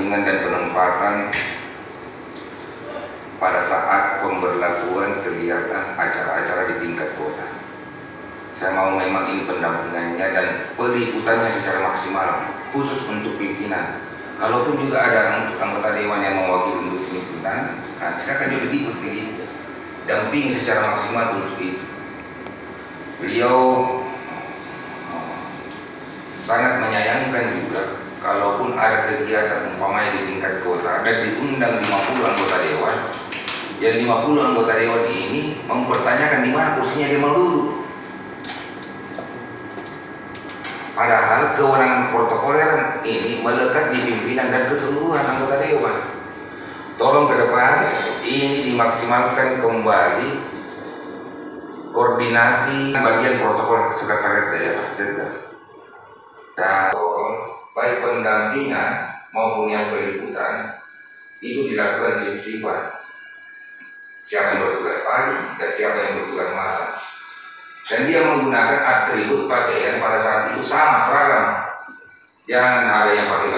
pendampingan dan penempatan pada saat pemberlakuan kegiatan acara-acara di tingkat kota. Saya mau memang ini pendampingannya dan peliputannya secara maksimal, khusus untuk pimpinan. Kalaupun juga ada untuk anggota dewan yang mewakili untuk pimpinan, nah silakan juga diikuti, dampingi secara maksimal untuk itu. Beliau sangat menyayangkan juga kalaupun ada kegiatan umpamanya di tingkat kota dan diundang 50 anggota dewan, yang 50 anggota dewan ini mempertanyakan di mana kursinya dia mau duduk. Padahal kewenangan protokoler ini melekat di pimpinan dan keseluruhan anggota dewan. Tolong ke depan ini dimaksimalkan kembali koordinasi bagian protokol sekretariat daerah Setda. Dan baik pendampingan maupun yang peliputan itu dilakukan shift-shiftan. Siapa yang bertugas pagi dan siapa yang bertugas malam. Dan dia menggunakan atribut pakaian pada saat itu sama seragam. Jangan ada yang pakai